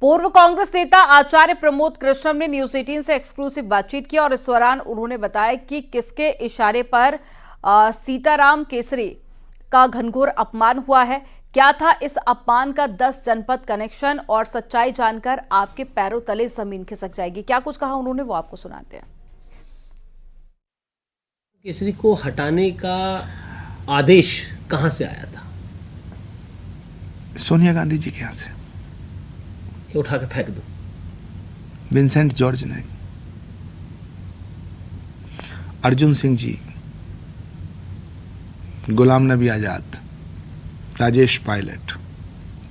पूर्व कांग्रेस नेता आचार्य प्रमोद कृष्णम ने न्यूज 18 से एक्सक्लूसिव बातचीत की और इस दौरान उन्होंने बताया कि किसके इशारे पर सीताराम केसरी का घनघोर अपमान हुआ है, क्या था इस अपमान का 10 जनपद कनेक्शन और सच्चाई जानकर आपके पैरों तले जमीन खिसक जाएगी। क्या कुछ कहा उन्होंने वो आपको सुनाते हैं। केसरी को हटाने का आदेश कहां से आया था? सोनिया गांधी जी के यहाँ से। कि उठा के फेंक दो? विंसेंट जॉर्ज ने, अर्जुन सिंह जी, गुलाम नबी आजाद, राजेश पायलट,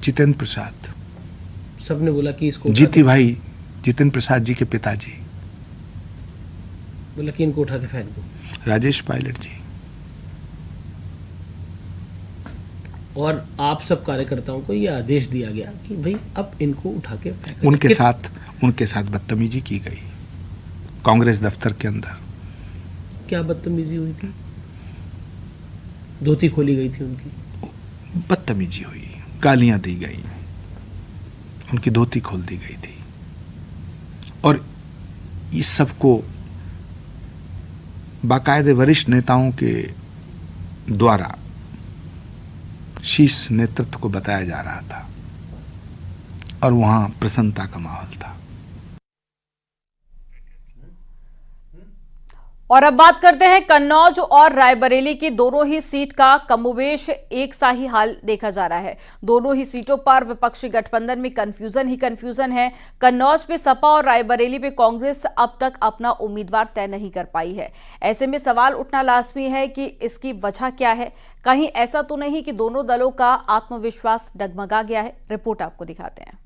जितेंद्र प्रसाद, सबने बोला कि इसको जीती भाई जितेंद्र प्रसाद जी के पिताजी बोला कि इनको उठा के फेंक दो। राजेश पायलट जी और आप सब कार्यकर्ताओं को यह आदेश दिया गया कि भाई अब इनको उठा के फेंक। उनके साथ बदतमीजी की गई कांग्रेस दफ्तर के अंदर। क्या बदतमीजी हुई थी? धोती खोली गई थी उनकी, बदतमीजी हुई, गालियां दी गई, उनकी धोती खोल दी गई थी और इस सबको बाकायदे वरिष्ठ नेताओं के द्वारा शीर्ष नेतृत्व को बताया जा रहा था और वहां प्रसन्नता का माहौल था। और अब बात करते हैं कन्नौज और रायबरेली की। दोनों ही सीट का कमोबेश एक सा ही हाल देखा जा रहा है। दोनों ही सीटों पर विपक्षी गठबंधन में कंफ्यूजन ही कंफ्यूजन है। कन्नौज में सपा और रायबरेली में कांग्रेस अब तक अपना उम्मीदवार तय नहीं कर पाई है। ऐसे में सवाल उठना लाजमी है कि इसकी वजह क्या है। कहीं ऐसा तो नहीं कि दोनों दलों का आत्मविश्वास डगमगा गया है। रिपोर्ट आपको दिखाते हैं।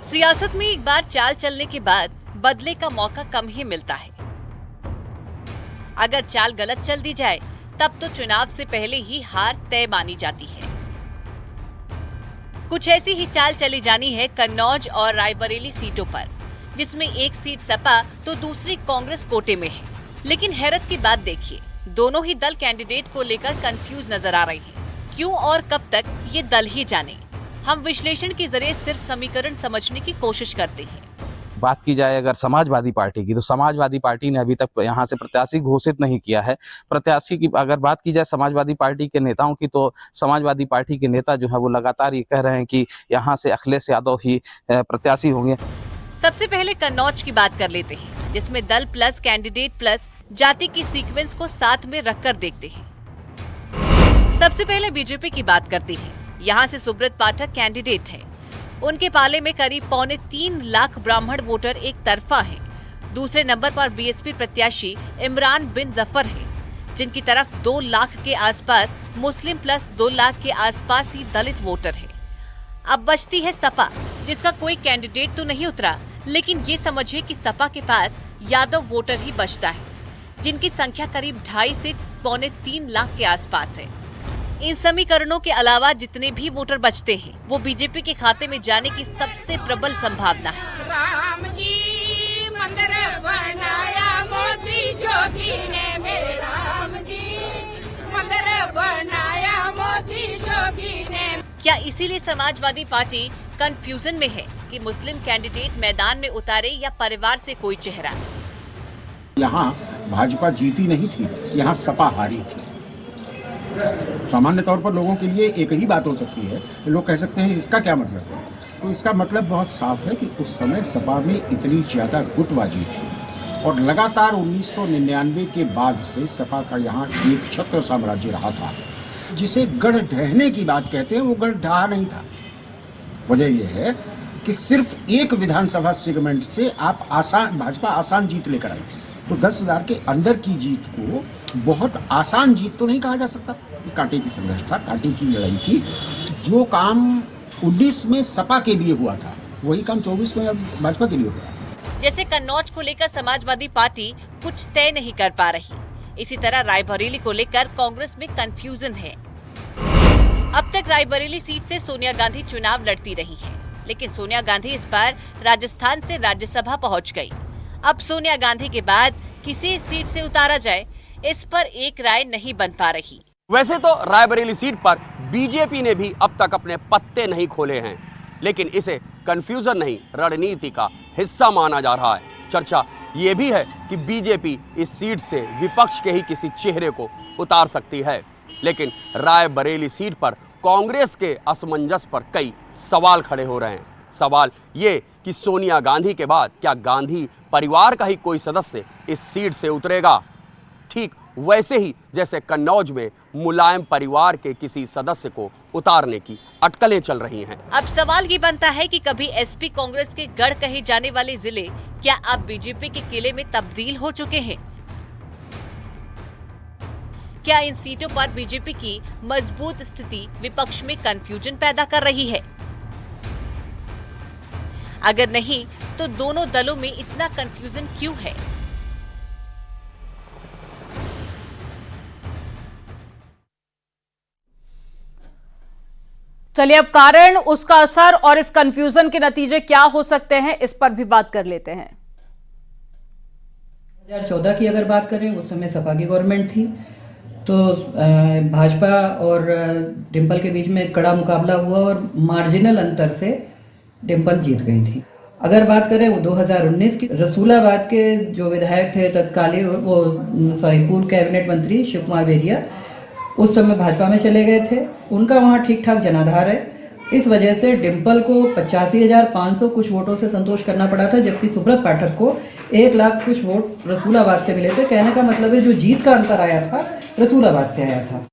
सियासत में एक बार चाल चलने के बाद बदले का मौका कम ही मिलता है। अगर चाल गलत चल दी जाए तब तो चुनाव से पहले ही हार तय मानी जाती है। कुछ ऐसी ही चाल चली जानी है कन्नौज और रायबरेली सीटों पर, जिसमें एक सीट सपा तो दूसरी कांग्रेस कोटे में है। लेकिन हैरत की बात देखिए, दोनों ही दल कैंडिडेट को लेकर कंफ्यूज नजर आ रही है। क्यों और कब तक ये दल ही जाने। हम विश्लेषण के जरिए सिर्फ समीकरण समझने की कोशिश करते हैं। बात की जाए अगर समाजवादी पार्टी की, तो समाजवादी पार्टी ने अभी तक यहाँ से प्रत्याशी घोषित नहीं किया है। प्रत्याशी की अगर बात की जाए समाजवादी पार्टी के नेताओं की, तो समाजवादी पार्टी के नेता जो है वो लगातार ये कह रहे हैं कि यहाँ से अखिलेश यादव ही प्रत्याशी होंगे। सबसे पहले कन्नौज की बात कर लेते हैं, जिसमें दल प्लस कैंडिडेट प्लस जाति की सीक्वेंस को साथ में रखकर देखते हैं। सबसे पहले बीजेपी की बात करते हैं। यहाँ से सुब्रत पाठक कैंडिडेट हैं। उनके पाले में करीब 3.25 लाख ब्राह्मण वोटर एक तरफा हैं। दूसरे नंबर पर बीएसपी प्रत्याशी इमरान बिन जफर हैं, जिनकी तरफ 2 लाख के आसपास मुस्लिम प्लस 2 लाख के आसपास ही दलित वोटर हैं। अब बचती है सपा, जिसका कोई कैंडिडेट तो नहीं उतरा, लेकिन ये समझिए कि सपा के पास यादव वोटर ही बचता है, जिनकी संख्या करीब 2.5 से 2.25 लाख के आसपास है। इन समीकरणों के अलावा जितने भी वोटर बचते हैं वो बीजेपी के खाते में जाने की सबसे प्रबल संभावना है। राम जी मंदिर बनाया मोदी जोगी ने, मेरे राम जी मंदिर बनाया मोदी जोगी ने। क्या इसीलिए समाजवादी पार्टी कंफ्यूजन में है कि मुस्लिम कैंडिडेट मैदान में उतारे या परिवार से कोई चेहरा? यहाँ भाजपा जीती नहीं थी, यहाँ सपा हारी थी। सामान्य तौर पर लोगों के लिए एक ही बात हो सकती है, लोग कह सकते हैं इसका क्या मतलब है। तो इसका मतलब बहुत साफ है कि उस समय सपा में इतनी ज़्यादा गुटबाजी थी और लगातार 1999 के बाद से सपा का यहाँ एक छत्र साम्राज्य रहा था। जिसे गढ़ ढहने की बात कहते हैं, वो गढ़ ढहा नहीं था। वजह यह है कि सिर्फ एक विधानसभा सेगमेंट से आप भाजपा आसान जीत लेकर आई थी। तो 10,000 के अंदर की जीत को बहुत आसान जीत तो नहीं कहा जा सकता। कांटे की संघर्ष था, कांटे की लड़ाई थी। जो काम 19 में सपा के लिए हुआ था, वही काम 24 में अब भाजपा के लिए हुआ। जैसे कन्नौज को लेकर समाजवादी पार्टी कुछ तय नहीं कर पा रही, इसी तरह रायबरेली को लेकर कांग्रेस में कंफ्यूजन है। अब तक रायबरेली सीट से सोनिया गांधी चुनाव लड़ती रही हैं, लेकिन सोनिया गांधी इस बार राजस्थान से राज्यसभा पहुंच गई। अब सोनिया गांधी के बाद किसी सीट से उतारा जाए, इस पर एक राय नहीं बन पा रही। वैसे तो रायबरेली सीट पर बीजेपी ने भी अब तक अपने पत्ते नहीं खोले हैं, लेकिन इसे कंफ्यूजन नहीं, रणनीति का हिस्सा माना जा रहा है। चर्चा ये भी है कि बीजेपी इस सीट से विपक्ष के ही किसी चेहरे को उतार सकती है, लेकिन रायबरेली सीट पर कांग्रेस के असमंजस पर कई सवाल खड़े हो रहे हैं। सवाल ये कि सोनिया गांधी के बाद क्या गांधी परिवार का ही कोई सदस्य इस सीट से उतरेगा, ठीक वैसे ही जैसे कन्नौज में मुलायम परिवार के किसी सदस्य को उतारने की अटकलें चल रही हैं। अब सवाल ये बनता है कि कभी एसपी कांग्रेस के गढ़ कहे जाने वाले जिले क्या अब बीजेपी के किले में तब्दील हो चुके हैं? क्या इन सीटों पर बीजेपी की मजबूत स्थिति विपक्ष में कंफ्यूजन पैदा कर रही है? अगर नहीं तो दोनों दलों में इतना कंफ्यूजन क्यों है? चलिए अब कारण, उसका असर और इस कंफ्यूजन के नतीजे क्या हो सकते हैं, इस पर भी बात कर लेते हैं। 2014 की अगर बात करें, उस समय सपा की गवर्नमेंट थी, तो भाजपा और डिम्पल के बीच में कड़ा मुकाबला हुआ और मार्जिनल अंतर से डिम्पल जीत गई थी। अगर बात करें 2019 की, रसूलाबाद के जो विधायक थे तत्कालीन पूर्व कैबिनेट मंत्री शिव कुमार बेरिया उस समय भाजपा में चले गए थे, उनका वहाँ ठीक ठाक जनाधार है। इस वजह से डिम्पल को 85,500 कुछ वोटों से संतोष करना पड़ा था, जबकि सुब्रत पाठक को 1 लाख कुछ वोट रसूलाबाद से मिले थे। कहने का मतलब है जो जीत का अंतर आया था रसूलाबाद से आया था।